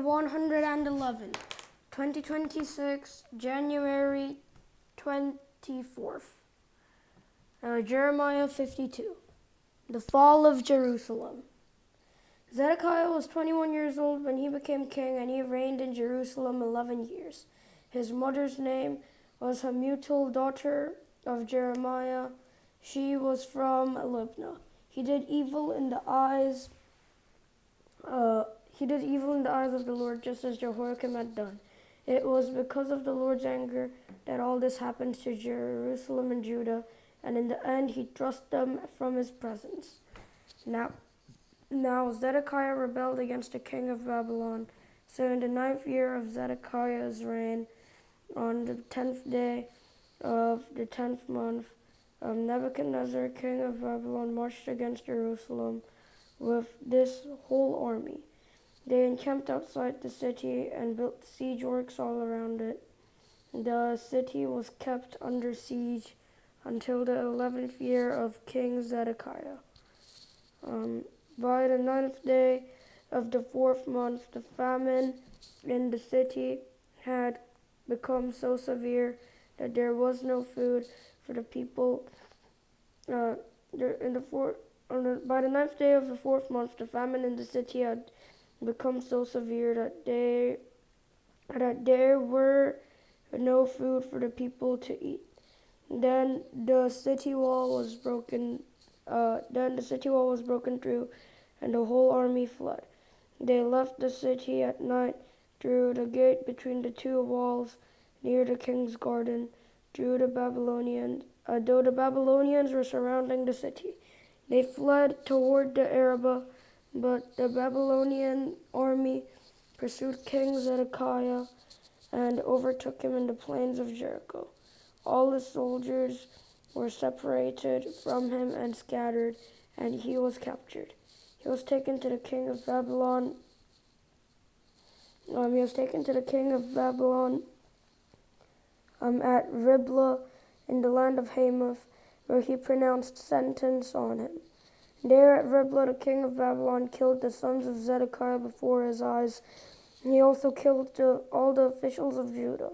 Day111, 2026, January 24th. Jeremiah 52. The fall of Jerusalem. Zedekiah was 21 years old when he became king, and he reigned in Jerusalem 11 years. His mother's name was Hamutal, daughter of Jeremiah. She was from Libnah. He did evil in the eyes of the Lord, just as Jehoiakim had done. It was because of the Lord's anger that all this happened to Jerusalem and Judah, and in the end he thrust them from his presence. Now Zedekiah rebelled against the king of Babylon. So in the 9th year of Zedekiah's reign, on the 10th day of the 10th month, Nebuchadnezzar, king of Babylon, marched against Jerusalem with this whole army. They encamped outside the city and built siege works all around it. The city was kept under siege until the 11th year of King Zedekiah. By the 9th day of the 4th month, the famine in the city had become so severe that there was no food for the people. By the 9th day of the 4th month, the famine in the city had become so severe that there were no food for the people to eat. Then the city wall was broken through, and the whole army fled. They left the city at night through the gate between the two walls near the king's garden, though the Babylonians were surrounding the city. They fled toward the Arabah, but the Babylonian army pursued King Zedekiah and overtook him in the plains of Jericho. All the soldiers were separated from him and scattered, and he was captured. He was taken to the king of Babylon. At Riblah in the land of Hamath, where he pronounced sentence on him. There at Riblah, the king of Babylon killed the sons of Zedekiah before his eyes. He also killed all the officials of Judah.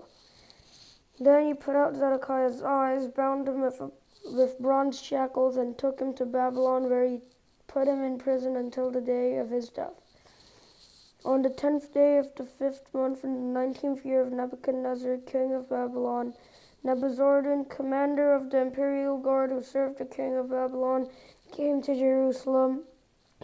Then he put out Zedekiah's eyes, bound him with bronze shackles, and took him to Babylon, where he put him in prison until the day of his death. On the 10th day of the 5th month, in the 19th year of Nebuchadnezzar, king of Babylon, Nebuzaradan, commander of the imperial guard who served the king of Babylon, came to Jerusalem.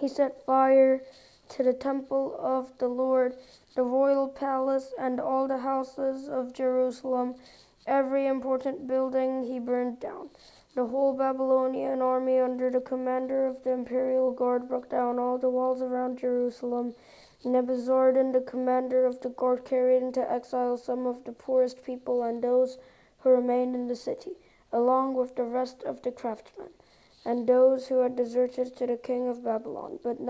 He set fire to the temple of the Lord, the royal palace, and all the houses of Jerusalem. Every important building he burned down. The whole Babylonian army under the commander of the imperial guard broke down all the walls around Jerusalem. Nebuzaradan, the commander of the guard, carried into exile some of the poorest people and those who remained in the city, along with the rest of the craftsmen, and those who had deserted to the king of Babylon. But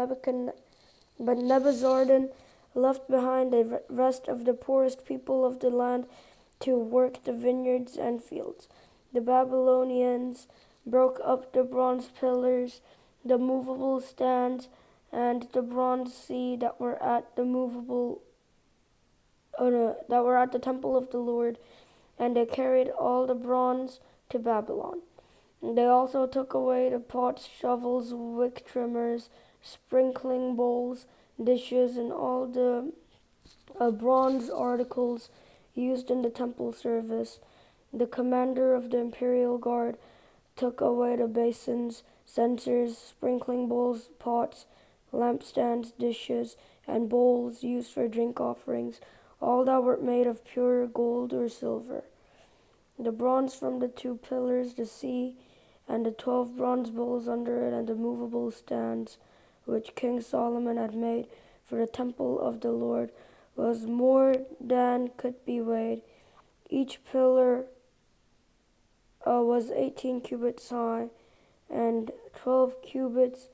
Nebuzaradan left behind the rest of the poorest people of the land to work the vineyards and fields. The Babylonians broke up the bronze pillars, the movable stands, and the bronze sea that were at the temple of the Lord, and they carried all the bronze to Babylon. They also took away the pots, shovels, wick trimmers, sprinkling bowls, dishes, and all the bronze articles used in the temple service. The commander of the imperial guard took away the basins, censers, sprinkling bowls, pots, lampstands, dishes, and bowls used for drink offerings, all that were made of pure gold or silver. The bronze from the 2 pillars, the sea, and the 12 bronze bowls under it, and the movable stands, which King Solomon had made for the temple of the Lord, was more than could be weighed. Each pillar was 18 cubits high, and 12 cubits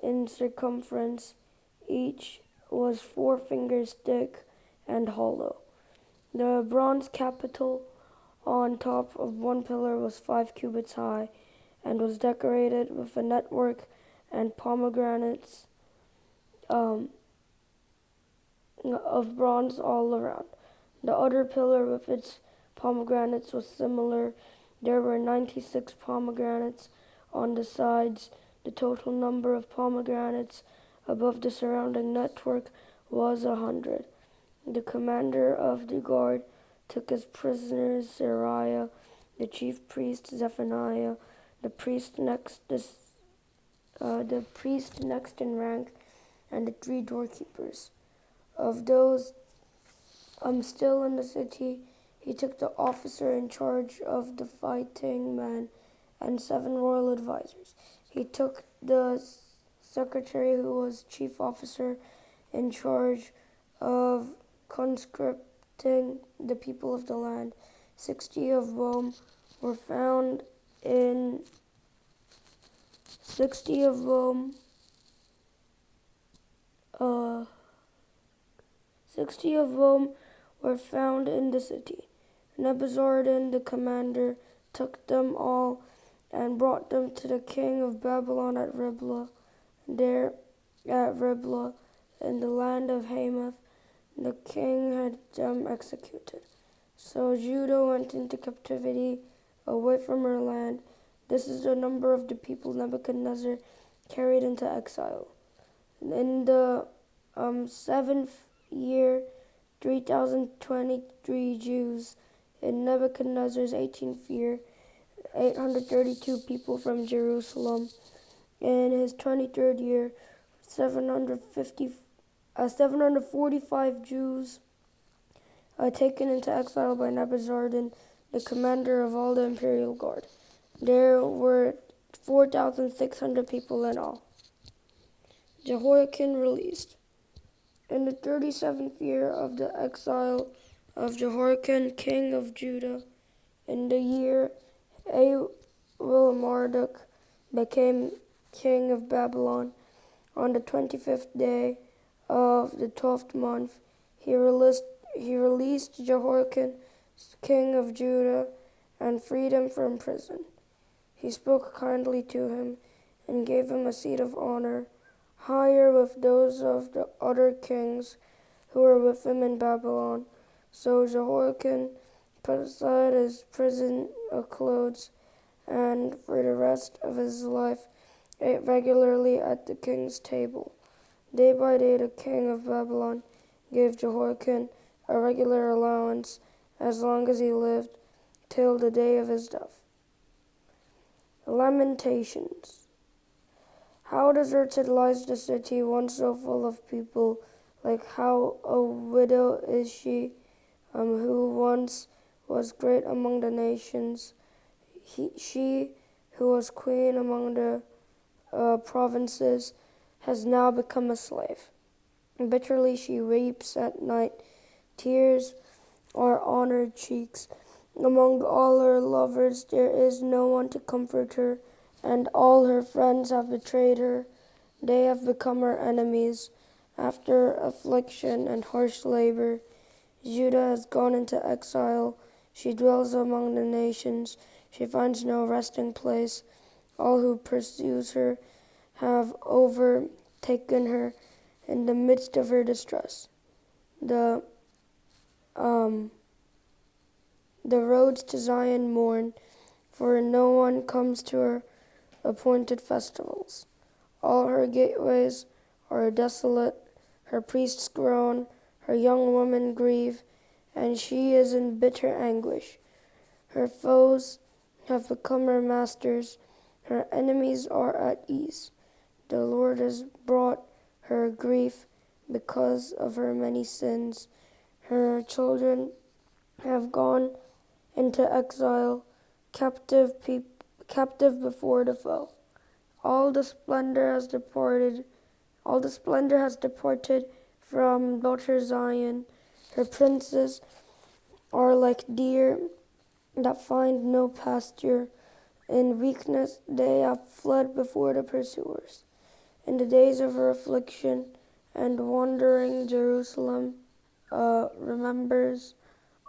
in circumference. Each was 4 fingers thick and hollow. The bronze capital on top of one pillar was 5 cubits high, and was decorated with a network and pomegranates of bronze all around. The other pillar with its pomegranates was similar. There were 96 pomegranates on the sides. The total number of pomegranates above the surrounding network was 100. The commander of the guard took as prisoners Seraiah, the chief priest Zephaniah, the priest next in rank, and the 3 doorkeepers. Of those still in the city, he took the officer in charge of the fighting men and 7 royal advisors. He took the secretary, who was chief officer, in charge of conscripting the people of the land. 60 of them were found in 60 of them 60 of them were found in the city. Nebuzaradan, the commander, took them all and brought them to the king of Babylon at Riblah. There at Riblah, in the land of Hamath, the king had them executed. So Judah went into captivity away from her land. This is the number of the people Nebuchadnezzar carried into exile. In the 7th year, 3,023 Jews. In Nebuchadnezzar's 18th year, 832 people from Jerusalem. In his 23rd year, 745 Jews taken into exile by Nebuzaradan, the commander of all the imperial guard. There were 4,600 people in all. Jehoiakim released. In the 37th year of the exile of Jehoiakim, king of Judah, in the year Marduk became king of Babylon, on the 25th day of the 12th month, he released Jehoiakim, king of Judah, and freed him from prison. He spoke kindly to him and gave him a seat of honor, higher with those of the other kings who were with him in Babylon. So Jehoiakim put aside his prison clothes, and for the rest of his life ate regularly at the king's table. Day by day the king of Babylon gave Jehoiakim a regular allowance as long as he lived, till the day of his death. Lamentations. How deserted lies the city, once so full of people, like how a widow is she, who once was great among the nations. She who was queen among the provinces has now become a slave. Bitterly she weeps at night. Tears are on her cheeks. Among all her lovers there is no one to comfort her, and all her friends have betrayed her. They have become her enemies. After affliction and harsh labor, Judah has gone into exile. She dwells among the nations. She finds no resting place. All who pursue her have overtaken her in the midst of her distress. The roads to Zion mourn, for no one comes to her appointed festivals. All her gateways are desolate, her priests groan, her young women grieve, and she is in bitter anguish. Her foes have become her masters, her enemies are at ease. The Lord has brought her grief because of her many sins. Her children have gone into exile, captive before the foe. All the splendor has departed from daughter Zion. Her princes are like deer that find no pasture. In weakness they have fled before the pursuers. In the days of her affliction and wandering, Jerusalem remembers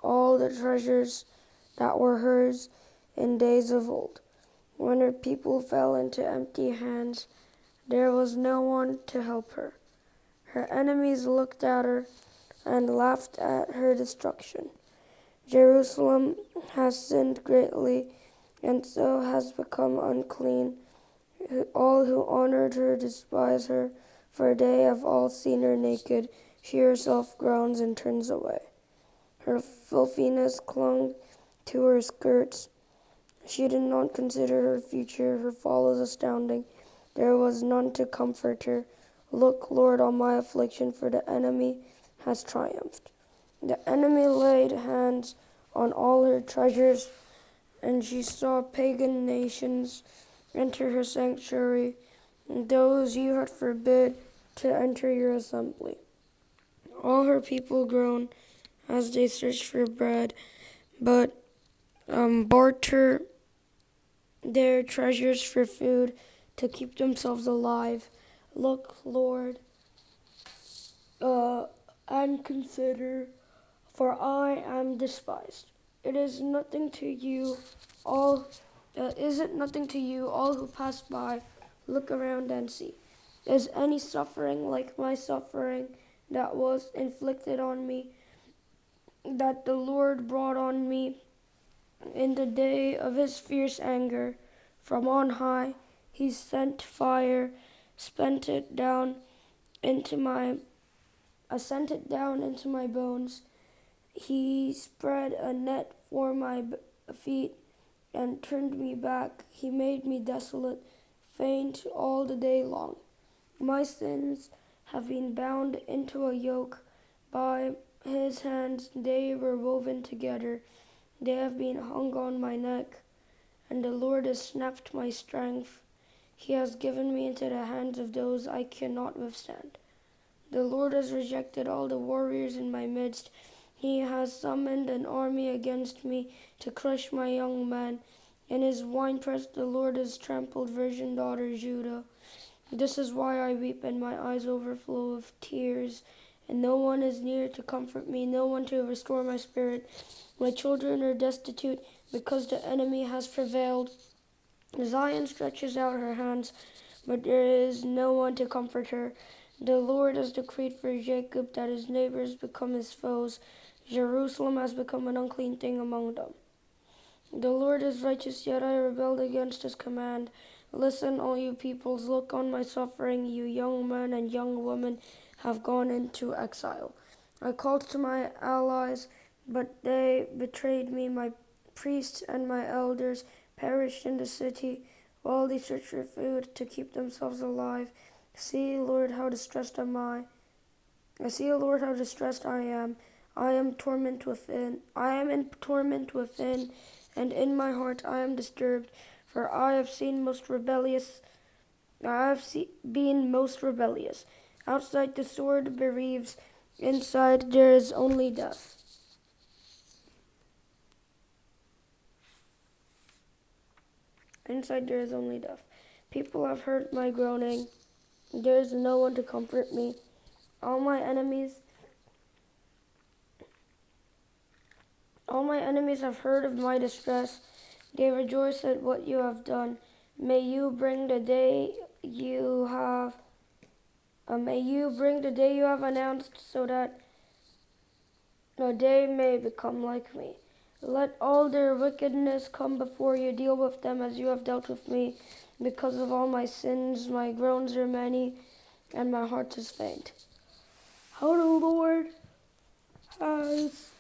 all the treasures that were hers in days of old. When her people fell into empty hands, there was no one to help her. Her enemies looked at her and laughed at her destruction. Jerusalem has sinned greatly, and so has become unclean. All who honored her despise her, for they have all seen her naked. She herself groans and turns away. Her filthiness clung to her skirts. She did not consider her future. Her fall is astounding. There was none to comfort her. Look, Lord, on my affliction, for the enemy has triumphed. The enemy laid hands on all her treasures, and she saw pagan nations enter her sanctuary, those you had forbid to enter your assembly. All her people groan as they search for bread, but barter their treasures for food to keep themselves alive. Look, Lord, and consider, for I am despised. It is nothing to you, all. Is it nothing to you, all who pass by? Look around and see. Is any suffering like my suffering that was inflicted on me, that the Lord brought on me in the day of his fierce anger? From on high he sent fire, sent it down into my bones. He spread a net for my feet and turned me back. He made me desolate, faint all the day long. My sins have been bound into a yoke. By his hands they were woven together. They have been hung on my neck, and the Lord has snapped my strength. He has given me into the hands of those I cannot withstand. The Lord has rejected all the warriors in my midst. He has summoned an army against me to crush my young men. In his winepress the Lord has trampled virgin daughter Judah. This is why I weep and my eyes overflow with tears, and no one is near to comfort me, no one to restore my spirit. My children are destitute because the enemy has prevailed. Zion stretches out her hands, but there is no one to comfort her. The Lord has decreed for Jacob that his neighbors become his foes. Jerusalem has become an unclean thing among them. The Lord is righteous, yet I rebelled against his command. Listen, all you peoples, look on my suffering. You young men and young women have gone into exile. I called to my allies, but they betrayed me. My priests and my elders perished in the city while they searched for food to keep themselves alive. See, Lord, how distressed am I. Lord, how distressed I am. I am in torment within, and in my heart I am disturbed. For I have been most rebellious. Outside the sword bereaves, inside there is only death. Inside there is only death. People have heard my groaning. There is no one to comfort me. All my enemies have heard of my distress. They rejoice at what you have done. May you bring the day you have announced, so that they may become like me. Let all their wickedness come before you. Deal with them as you have dealt with me. Because of all my sins, my groans are many, and my heart is faint. How the Lord has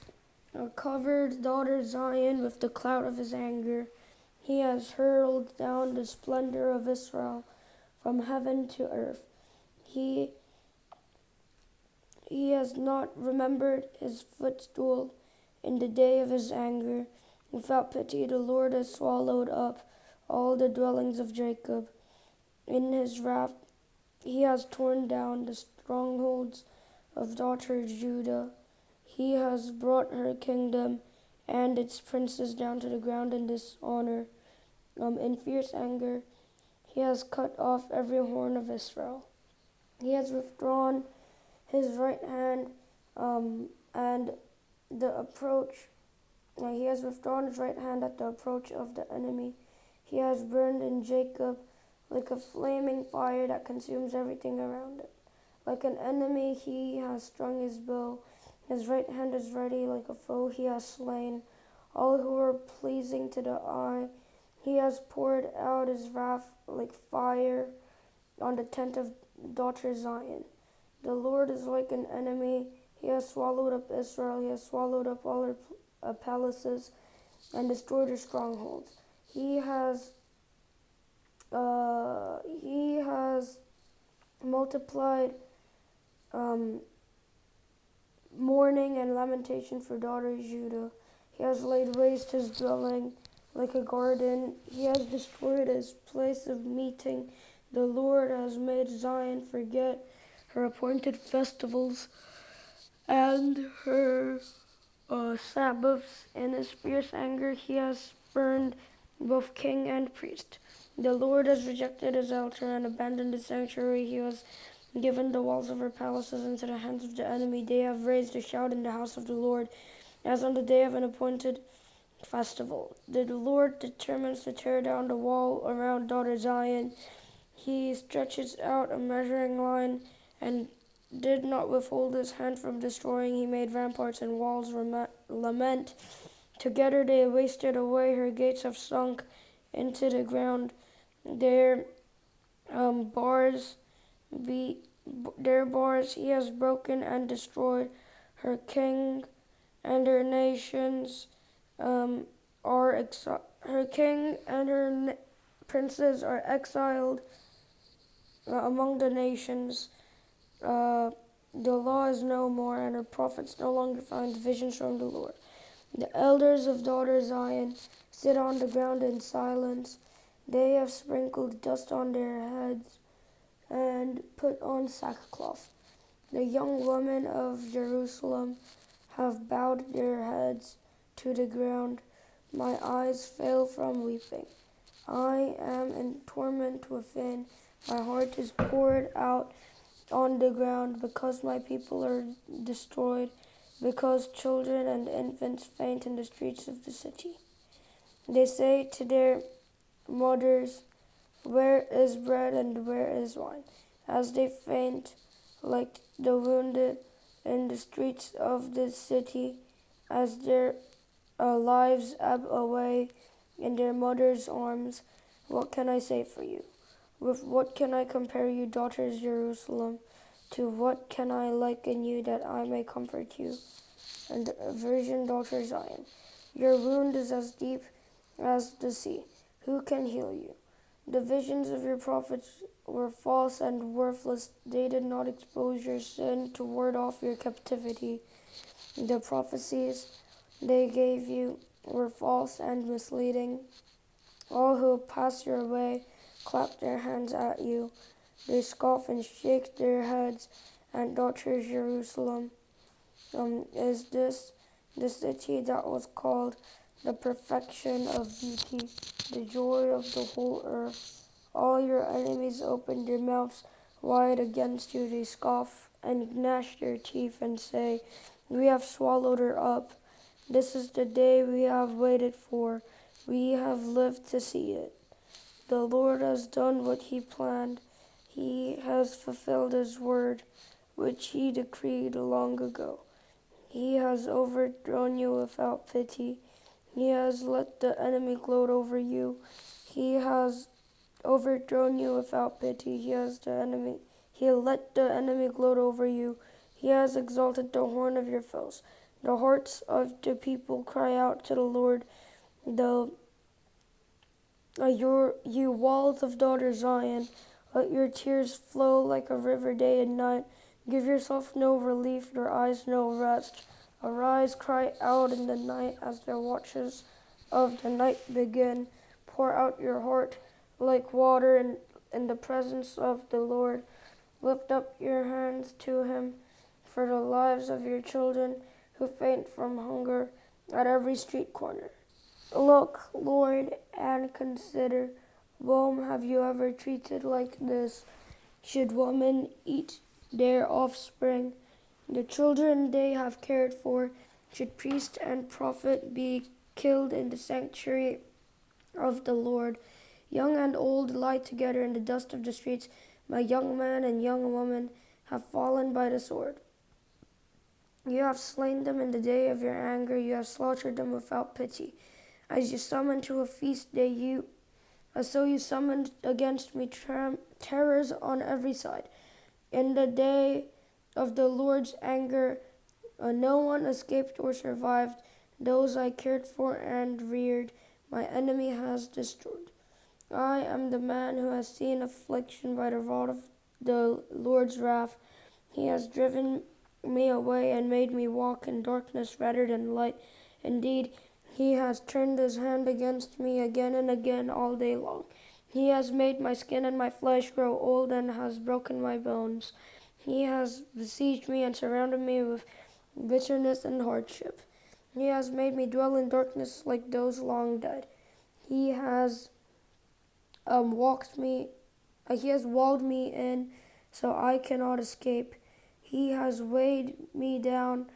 covered daughter Zion with the cloud of his anger. He has hurled down the splendor of Israel from heaven to earth. He has not remembered his footstool in the day of his anger. Without pity, the Lord has swallowed up all the dwellings of Jacob. In his wrath, he has torn down the strongholds of daughter Judah. He has brought her kingdom and its princes down to the ground in dishonor. In fierce anger, he has cut off every horn of Israel. He has withdrawn his right hand and the approach. He has withdrawn his right hand at the approach of the enemy. He has burned in Jacob like a flaming fire that consumes everything around it. Like an enemy, he has strung his bow. His right hand is ready like a foe. He has slain all who are pleasing to the eye. He has poured out his wrath like fire on the tent of daughter Zion. The Lord is like an enemy. He has swallowed up Israel. He has swallowed up all her palaces and destroyed her strongholds. He has multiplied mourning and lamentation for daughter Judah. He has laid waste his dwelling like a garden. He has destroyed his place of meeting. The Lord has made Zion forget her appointed festivals and her Sabbaths. In his fierce anger, he has spurned both king and priest. The Lord has rejected his altar and abandoned his sanctuary. He has given the walls of her palaces into the hands of the enemy. They have raised a shout in the house of the Lord, as on the day of an appointed festival. The Lord determines to tear down the wall around daughter Zion. He stretches out a measuring line and did not withhold his hand from destroying. He made ramparts and walls lament. Together they wasted away. Her gates have sunk into the ground. Their bars he has broken and destroyed. Her king and her nations are exiled. Her king and her princes are exiled among the nations. The law is no more, and her prophets no longer find visions from the Lord. The elders of daughter Zion sit on the ground in silence. They have sprinkled dust on their heads and put on sackcloth. The young women of Jerusalem have bowed their heads to the ground. My eyes fail from weeping. I am in torment within. My heart is poured out on the ground because my people are destroyed, because children and infants faint in the streets of the city. They say to their mothers, "Where is bread and where is wine?" As they faint like the wounded in the streets of the city, as their lives ebb away in their mother's arms. What can I say for you? With what can I compare you, daughters Jerusalem? To what can I liken you that I may comfort you? And virgin daughter Zion, your wound is as deep as the sea. Who can heal you? The visions of your prophets were false and worthless. They did not expose your sin to ward off your captivity. The prophecies they gave you were false and misleading. All who pass your way clap their hands at you. They scoff and shake their heads. And daughter Jerusalem, is this the city that was called the perfection of beauty, the joy of the whole earth? All your enemies open their mouths wide against you. They scoff and gnash their teeth and say, "We have swallowed her up. This is the day we have waited for. We have lived to see it." The Lord has done what he planned. He has fulfilled his word, which he decreed long ago. He has overthrown you without pity. He has let the enemy gloat over you. He has overthrown you without pity. He let the enemy gloat over you. He has exalted the horn of your foes. The hearts of the people cry out to the Lord. You walls of daughter Zion, let your tears flow like a river day and night. Give yourself no relief, your eyes no rest. Arise, cry out in the night as the watches of the night begin. Pour out your heart like water in the presence of the Lord. Lift up your hands to him for the lives of your children who faint from hunger at every street corner. Look, Lord, and consider, whom have you ever treated like this? Should women eat their offspring, the children they have cared for? Should priest and prophet be killed in the sanctuary of the Lord? Young and old lie together in the dust of the streets. My young man and young woman have fallen by the sword. You have slain them in the day of your anger. You have slaughtered them without pity. As you summoned to a feast day, so you summoned against me terrors on every side. In the day of the Lord's anger, no one escaped or survived. Those I cared for and reared, my enemy has destroyed. I am the man who has seen affliction by the rod of the Lord's wrath. He has driven me away and made me walk in darkness rather than light. Indeed, he has turned his hand against me again and again all day long. He has made my skin and my flesh grow old and has broken my bones. He has besieged me and surrounded me with bitterness and hardship. He has made me dwell in darkness like those long dead. He has he has walled me in so I cannot escape. He has weighed me down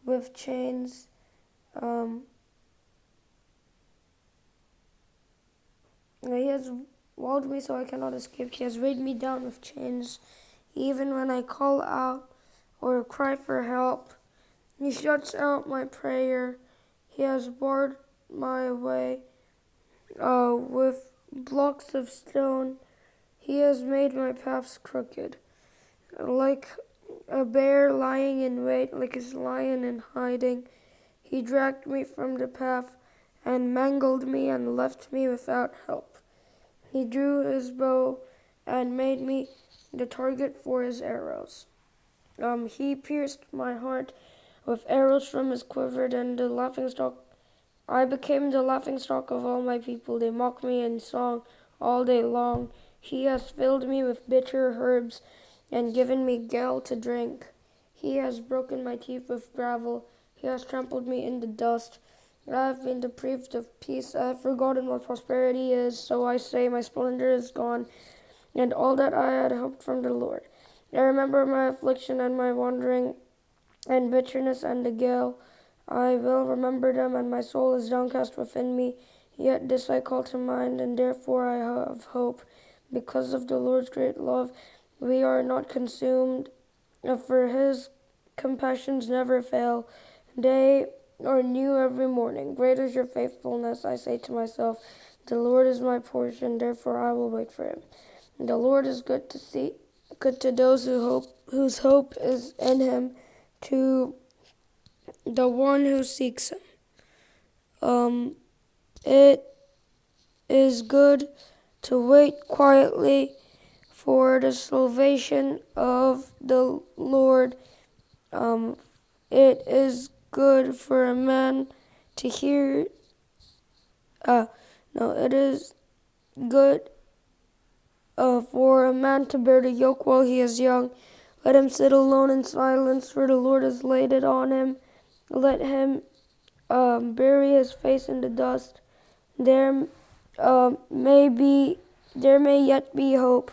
with chains. He has walled me so I cannot escape. He has weighed me down with chains. Even when I call out or cry for help, he shuts out my prayer. He has barred my way with blocks of stone. He has made my paths crooked. Like a bear lying in wait, like a lion in hiding, he dragged me from the path and mangled me and left me without help. He drew his bow and made me the target for his arrows. He pierced my heart with arrows from his quiver, and the laughingstock. I became the laughingstock of all my people. They mock me in song all day long. He has filled me with bitter herbs and given me gall to drink. He has broken my teeth with gravel. He has trampled me in the dust. I have been deprived of peace. I have forgotten what prosperity is. So I say, my splendor is gone, and all that I had hoped from the Lord. I remember my affliction and my wandering and bitterness and the gall. I will remember them, and my soul is downcast within me. Yet this I call to mind, and therefore I have hope. Because of the Lord's great love, we are not consumed, for his compassions never fail. They are new every morning. Great is your faithfulness. I say to myself, the Lord is my portion, therefore I will wait for him. The Lord is good to those whose hope is in him, to the one who seeks him. It is good to wait quietly for the salvation of the Lord. It is good for a man to hear. It is good for a man to bear the yoke while he is young. Let him sit alone in silence, for the Lord has laid it on him. Let him bury his face in the dust. There may yet be hope.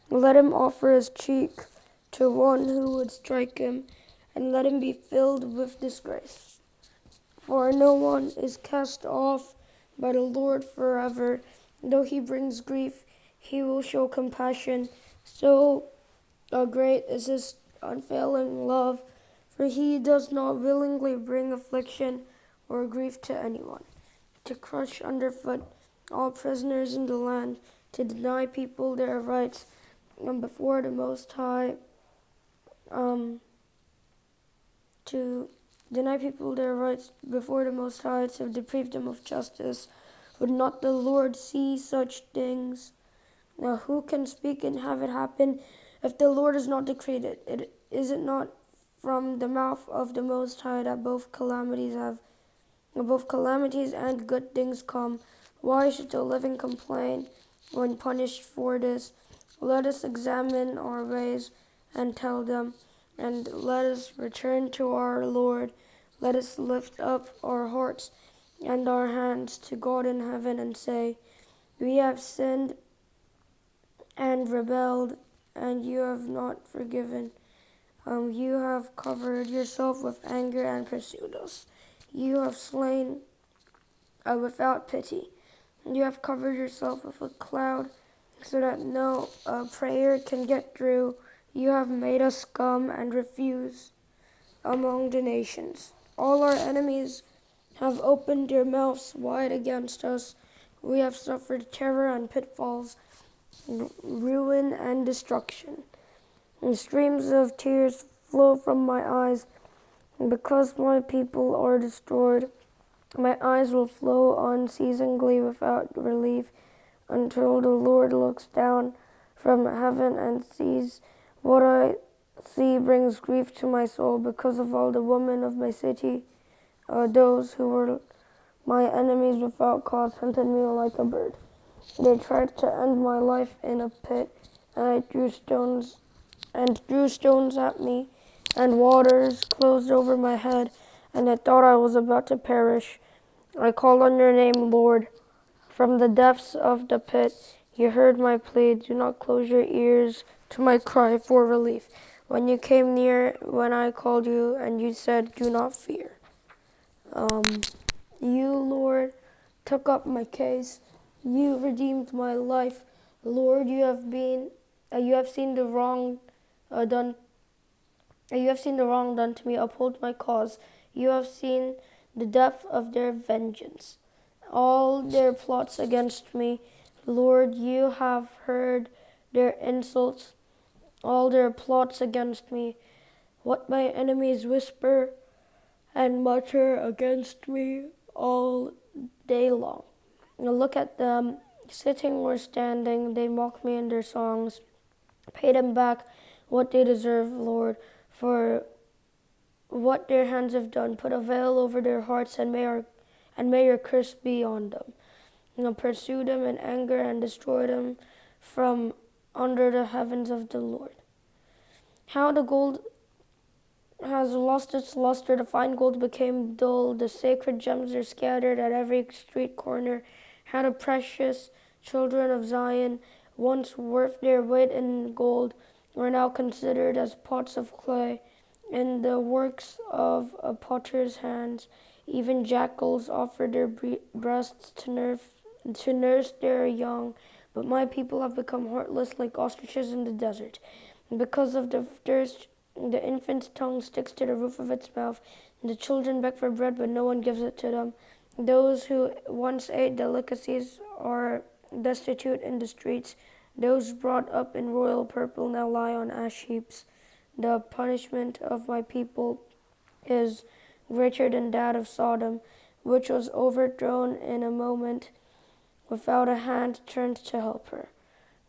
Let him offer his cheek to one who would strike him, and let him be filled with disgrace. For no one is cast off by the Lord forever. Though he brings grief, he will show compassion. So great is his unfailing love, for he does not willingly bring affliction or grief to anyone. To crush underfoot all prisoners in the land, to deny people their rights before the Most High, to deny people their rights before the Most High, to deprive them of justice. Would not the Lord see such things? Now who can speak and have it happen if the Lord has not decreed it? Is it not from the mouth of the Most High that both calamities and good things come? Why should the living complain when punished for this? Let us examine our ways and tell them, and let us return to our Lord. Let us lift up our hearts and our hands to God in heaven and say, we have sinned and rebelled, and you have not forgiven. You have covered yourself with anger and pursued us. You have slain without pity. You have covered yourself with a cloud so that no prayer can get through. You have made us scum and refuse among the nations. All our enemies have opened their mouths wide against us. We have suffered terror and pitfalls, ruin and destruction. And streams of tears flow from my eyes. Because my people are destroyed, my eyes will flow unceasingly without relief until the Lord looks down from heaven and sees. What I see brings grief to my soul because of all the women of my city. Those who were my enemies without cause hunted me like a bird. They tried to end my life in a pit, and I threw stones at me, and waters closed over my head, and I thought I was about to perish. I called on your name, Lord. From the depths of the pit, you heard my plea. Do not close your ears to my cry for relief. When you came near, when I called you, and you said, do not fear. You, Lord, took up my case. You redeemed my life. Lord, you have seen the wrong done. You have seen the wrong done to me. Uphold my cause. You have seen the depth of their vengeance, all their plots against me. Lord, you have heard their insults, all their plots against me. What my enemies whisper and mutter against me all day long. Now look at them, sitting or standing. They mock me in their songs. Pay them back what they deserve, Lord, for what their hands have done. Put a veil over their hearts, and may your curse be on them. Pursue them in anger and destroy them from under the heavens of the Lord. How the gold has lost its luster, the fine gold became dull, the sacred gems are scattered at every street corner. How the precious children of Zion, once worth their weight in gold, are now considered as pots of clay in the works of a potter's hands. Even jackals offer their breasts to nurse their young, but my people have become heartless like ostriches in the desert. And because of the thirst, the infant's tongue sticks to the roof of its mouth, and the children beg for bread, but no one gives it to them. Those who once ate delicacies are destitute in the streets. Those brought up in royal purple now lie on ash heaps. The punishment of my people is greater than that of Sodom, which was overthrown in a moment without a hand turned to help her.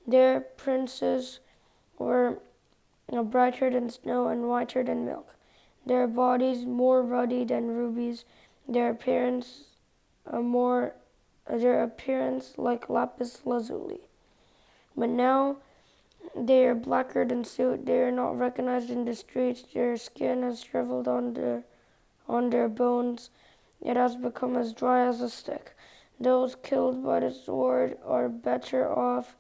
Their princes were brighter than snow and whiter than milk, their bodies more ruddy than rubies, their appearance like lapis lazuli. But now they are blacker than soot. They are not recognized in the streets. Their skin has shriveled on their bones. It has become as dry as a stick. Those killed by the sword are better off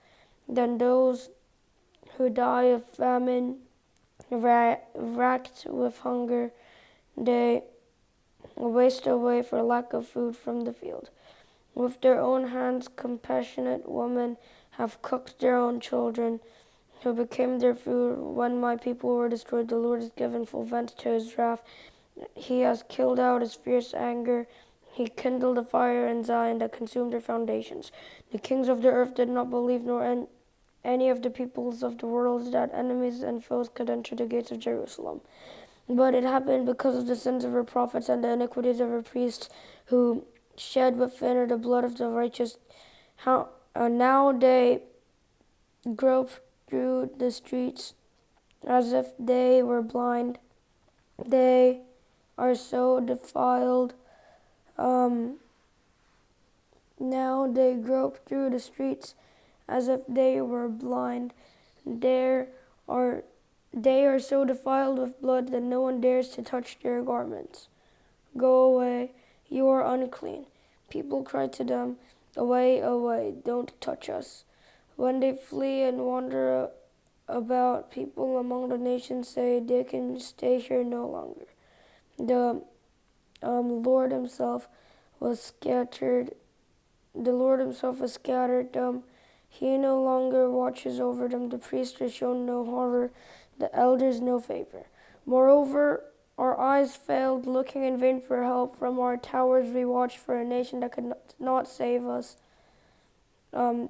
than those who die of famine, racked with hunger. They waste away for lack of food from the field. With their own hands, compassionate women have cooked their own children, who became their food. When my people were destroyed, the Lord has given full vent to his wrath. He has killed out his fierce anger. He kindled a fire in Zion that consumed their foundations. The kings of the earth did not believe, nor any of the peoples of the world, that enemies and foes could enter the gates of Jerusalem. But it happened because of the sins of her prophets and the iniquities of her priests, who shed within her the blood of the righteous. Now they grope through the streets as if they were blind. They are so defiled. Now they grope through the streets as if they were blind. They are so defiled with blood that no one dares to touch their garments. Go away, you are unclean. People cry to them, away, away, don't touch us. When they flee and wander about, people among the nations say they can stay here no longer. The Lord himself was scattered. The Lord himself has scattered them. He no longer watches over them. The priests are shown no horror, the elders no favor. Moreover, Our eyes failed, looking in vain for help. From our towers we watched for a nation that could not save us.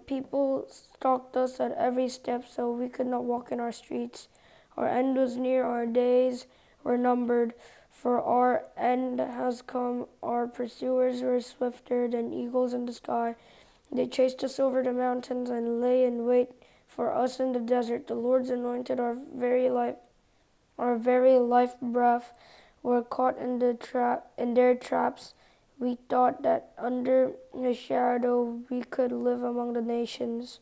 People stalked us at every step, so we could not walk in our streets. Our end was near, our days were numbered, for our end has come. Our pursuers were swifter than eagles in the sky. They chased us over the mountains and lay in wait for us in the desert. The Lord's anointed, our very life breath, were caught in their traps. We thought that under his shadow we could live among the nations.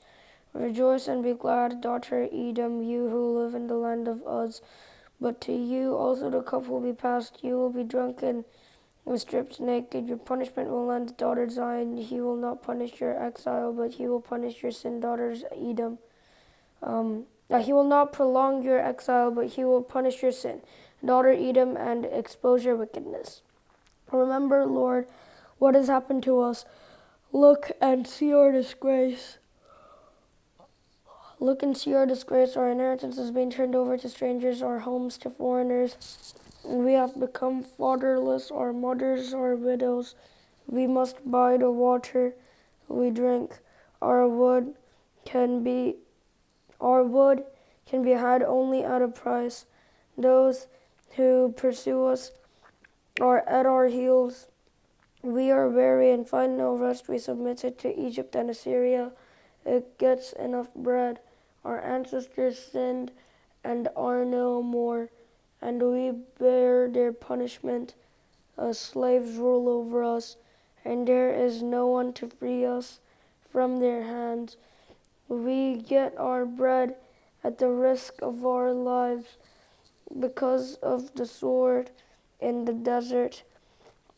Rejoice and be glad, daughter Edom, you who live in the land of Uz. But to you also the cup will be passed. You will be drunken and stripped naked. Your punishment will end, daughter Zion. He will not punish your exile, but he will punish your sin, daughters Edom. He will not prolong your exile, but he will punish your sin, daughter Edom, and expose your wickedness. Remember, Lord, what has happened to us. Look and see our disgrace. Look and see our disgrace. Our inheritance is being turned over to strangers, our homes to foreigners. We have become fatherless, our mothers are widows. We must buy the water we drink. Our wood can be had only at a price. Those who pursue us are at our heels. We are weary and find no rest. We submitted to Egypt and Assyria. It gets enough bread. Our ancestors sinned and are no more, and we bear their punishment. Slaves rule over us, and there is no one to free us from their hands. We get our bread at the risk of our lives because of the sword in the desert.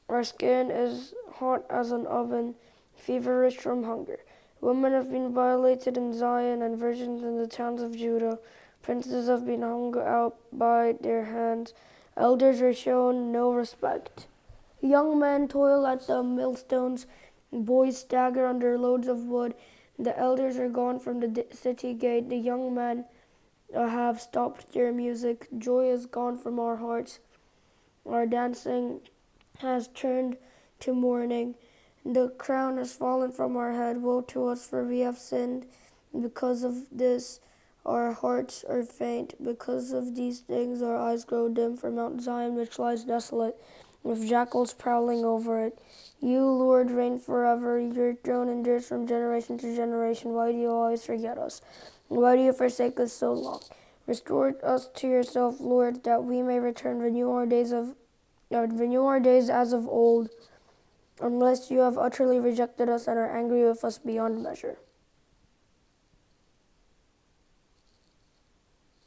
Our skin is hot as an oven, feverish from hunger. Women have been violated in Zion and virgins in the towns of Judah. Princes have been hung out by their hands. Elders are shown no respect. Young men toil at the millstones. Boys stagger under loads of wood. The elders are gone from the city gate. The young men have stopped their music. Joy is gone from our hearts. Our dancing has turned to mourning. The crown has fallen from our head. Woe to us, for we have sinned. Because of this, our hearts are faint. Because of these things, our eyes grow dim for Mount Zion, which lies desolate, with jackals prowling over it. You, Lord, reign forever. Your throne endures from generation to generation. Why do you always forget us? Why do you forsake us so long? Restore us to yourself, Lord, that we may return. Renew our days as of old, unless you have utterly rejected us and are angry with us beyond measure.